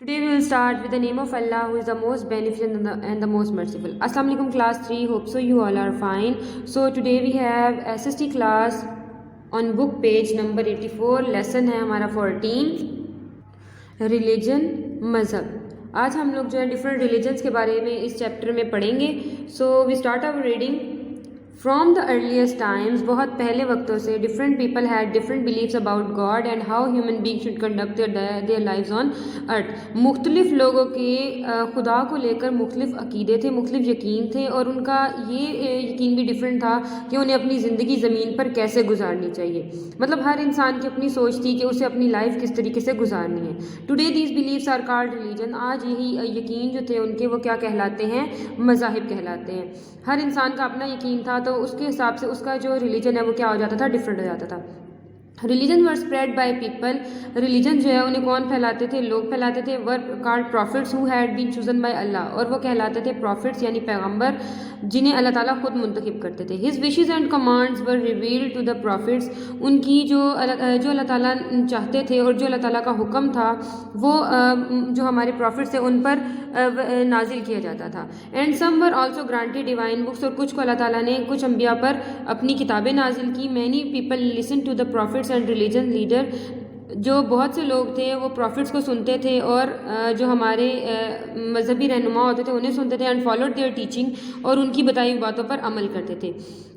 Today we will start with the name of Allah, who is the most beneficent and the most merciful. Assalamu alaikum class 3. Hope so you all are fine. So today we have SST class on book page number 84. Lesson है हमारा 14 religion मज़हब. आज हम लोग जो है different religions के बारे में इस चैप्टर में पढ़ेंगे. So we start our reading. From the earliest times, बहुत पहले वक्तों से, different people had different beliefs about God and how human being should conduct their lives on earth. मुख्तलिफ लोगों के खुदा को लेकर मुख्तलिफ अकीदे थे, मुख्तलिफ यकीन थे, और उनका ये यकीन भी डिफरेंट था कि उन्हें अपनी ज़िंदगी ज़मीन पर कैसे गुजारनी चाहिए. मतलब हर इंसान की अपनी सोच थी कि उसे अपनी लाइफ किस तरीके से गुजारनी है. Today these beliefs are called religion. आज यही यकीन जो थे उनके, वो क्या कहलाते हैं? मज़ाहिब कहलाते हैं. हर इंसान का अपना यकीन था, तो उसके हिसाब से उसका जो रिलीजन है वो क्या हो जाता था? डिफरेंट हो जाता था. Religion were spread by people. Religion जो है उन्हें कौन फैलाते थे? लोग फैलाते थे. Were called prophets who had been chosen by Allah. और वो कहलाते थे प्रॉफिट्स यानी पैगंबर, जिन्हें अल्लाह ताला खुद मुंतखब करते थे. His wishes and commands were revealed to the prophets. उनकी जो अल्लाह ताला चाहते थे और जो अल्लाह ताला का हुक्म था वो जो हमारे प्रॉफिट्स थे उन पर नाजिल किया जाता था. And some were also granted divine books. और कुछ को अल्लाह ताला ने कुछ अंबिया पर अपनी किताबें नाजिल की. Many people listen to the prophets and religion leader. जो बहुत से लोग थे वो प्रॉफिट्स को सुनते थे और जो हमारे मजहबी रहनुमा होते थे उन्हें सुनते थे. And followed their teaching. और उनकी बताई हुई बातों पर अमल करते थे.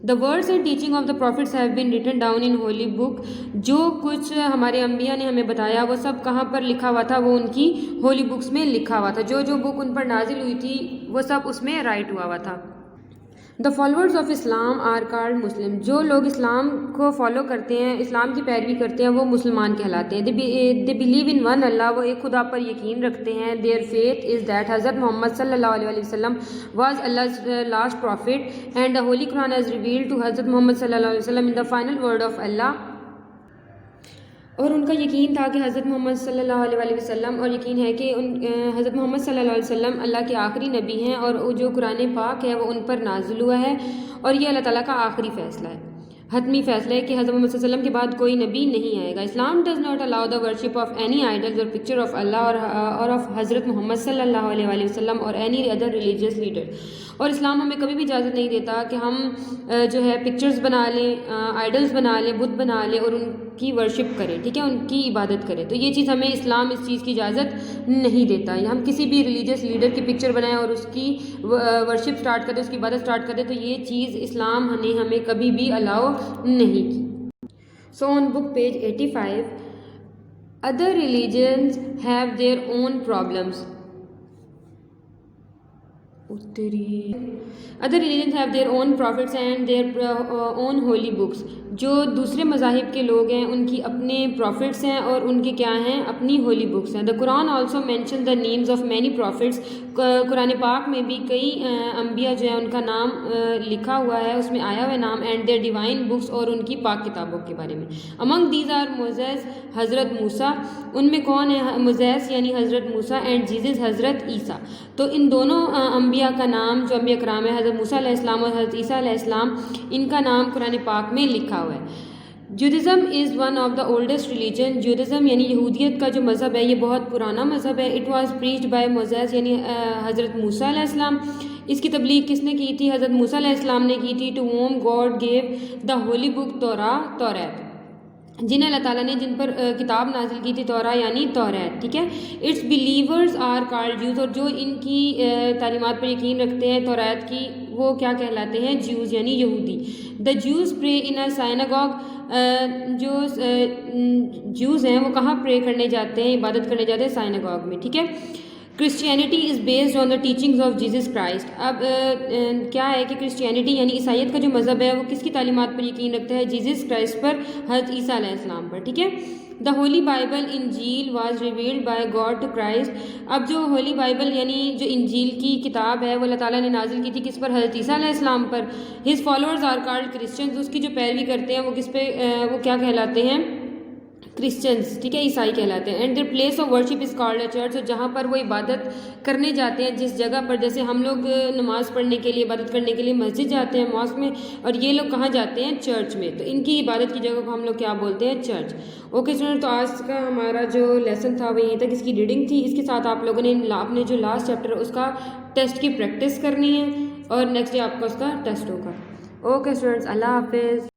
The words and teaching of the prophets have been written down in holy book. जो कुछ हमारे अंबिया ने हमें बताया वो सब कहाँ पर लिखा हुआ था? वो उनकी होली बुक्स में लिखा हुआ था. जो जो बुक उन पर नाजिल हुई थी वो सब उसमें राइट हुआ हुआ था. The followers of Islam are called Muslim. जो लोग इस्लाम को फॉलो करते हैं, इस्लाम की पैरवी करते हैं, वो मुसलमान कहलाते हैं. दे बिलीव इन वन अल्लाह. वो एक खुदा पर यकीन रखते हैं. देयर फेथ इज़ दैट हज़रत मोहम्मद सल्लल्लाहु अलैहि वसल्लम was Allah's last prophet and the holy Quran has revealed to हज़रत मोहम्मद सल्लल्लाहु अलैहि वसल्लम in the final word of Allah. और उनका यकीन था कि हज़रत मोहम्मद सल्लल्लाहु अलैहि वसल्लम, और यकीन है कि हज़रत मोहम्मद सल्लल्लाहु अलैहि वसल्लम अल्लाह के आखिरी नबी हैं और जो कुरान पाक है वो उन पर नाज़िल हुआ है और ये अल्लाह ताला का आखिरी फ़ैसला है, हतमी फ़ैसला है कि हज़रत मोहम्मद सल्लल्लाहु अलैहि वसल्लम के बाद कोई नबी नहीं आएगा. Islam does not allow the worship of any idols और पिक्चर ऑफ अल्लाह और ऑफ हज़रत मोहम्मद सल्लल्लाहु अलैहि वसल्लम और एनी अदर रिलीजियस लीडर. और इस्लाम हमें कभी भी इजाज़त नहीं देता कि हम जो है पिक्चर्स बना लें, आइडल्स बना लें, बुत बना लें और उनकी वर्शिप करें, ठीक है, उनकी इबादत करें. तो ये चीज़ हमें इस्लाम इस चीज़ की इजाज़त नहीं देता. हम किसी भी रिलीजियस लीडर की पिक्चर बनाएं और उसकी वर्शिप स्टार्ट कर दें, उसकी इबादत स्टार्ट कर दें, तो ये चीज़ इस्लाम ने हमें कभी भी अलाउ नहीं की. So on book page 85, other religions have their own problems. Other religions have their own profits and their own holy books. जो दूसरे मज़ाहिब के लोग हैं उनकी अपने प्रॉफिट्स हैं और उनके क्या हैं? अपनी होली बुक्स हैं. The Quran also mention the names of many profits. Quran पाक में भी कई अंबिया जो है उनका नाम लिखा हुआ है, उसमें आया हुआ नाम. एंड देयर डिवाइन बुक्स, और उनकी पाक किताबों के बारे में. अमंग दीज आर मोसेस हज़रत मूसा. उनमें कौन है? मोसेस यानी हज़रत मूसा, एंड जीसस हज़रत ईसा. तो इन दोनों अंबिया का नाम, जो अंबिया कराम है, हज़रत मूसा अलैहिस्सलाम और हज़रत ईसा अलैहिस्सलाम, इनका नाम कुरान पाक में लिखा हुआ है. जूडिज़म is one of the oldest religion. जूडिज़म यानी यहूदियत का जो मज़हब है ये बहुत पुराना मज़हब है. It was preached by Moses यानी हज़रत मूसा अलैहिस्सलाम. इसकी तबलीग किसने की थी? हज़रत मूसा अलैहिस्सलाम ने की थी. To whom God gave the holy book तौरात. जिन्हें अल्लाह ताला ने जिन पर किताब नाजिल की थी तौरा यानी तौरात, ठीक है. Its believers are called Jews. और जो इनकी तालीमात पर यकीन रखते हैं तौरात की, वो क्या कहलाते हैं? ज्यूज़ यानी यहूदी. द ज्यूज़ प्रे इन अ साइनागॉग. जो ज्यूज़ हैं वो कहाँ प्रे करने जाते हैं, इबादत करने जाते हैं? साइनागॉग में, ठीक है. Christianity is based on the teachings of Jesus Christ. अब क्या है कि क्रिश्चियनिटी यानी ईसाइयत का जो मज़हब है वो किसकी तालीमात पर यकीन रखता है? जीसस क्राइस्ट पर, हज़रत ईसा अलैहिस्सलाम पर, ठीक है. द होली बाइबल इंजील was revealed by God to Christ. अब जो होली बाइबल यानी जो इंजील की किताब है वो अल्लाह ताला ने नाजिल की थी किस पर? हज़रत ईसा अलैहिस्सलाम पर. His followers are called Christians. उसकी जो पैरवी करते हैं वो किस पे वो क्या कहलाते हैं? کرسچنس، ٹھیک ہے، عیسائی کہلاتے ہیں. And their place of worship is called a church. اور جہاں پر وہ عبادت کرنے جاتے ہیں، جس جگہ پر جیسے ہم لوگ نماز پڑھنے کے لیے، عبادت کرنے کے لیے مسجد جاتے ہیں، ماسک میں، اور یہ لوگ کہاں جاتے ہیں؟ چرچ میں. تو ان کی عبادت کی جگہ کو ہم لوگ کیا بولتے ہیں؟ چرچ. اوکے اسٹوڈنٹ، تو آج کا ہمارا جو لیسن تھا وہ یہیں تک اس کی ریڈنگ تھی. اس کے ساتھ آپ لوگوں نے اپنے جو لاسٹ چیپٹر ہے اس کا ٹیسٹ کی پریکٹس کرنی ہے، اور نیکسٹ ڈے آپ کا اس کا ٹیسٹ ہوگا. اوکے اسٹوڈنٹس، اللہ حافظ.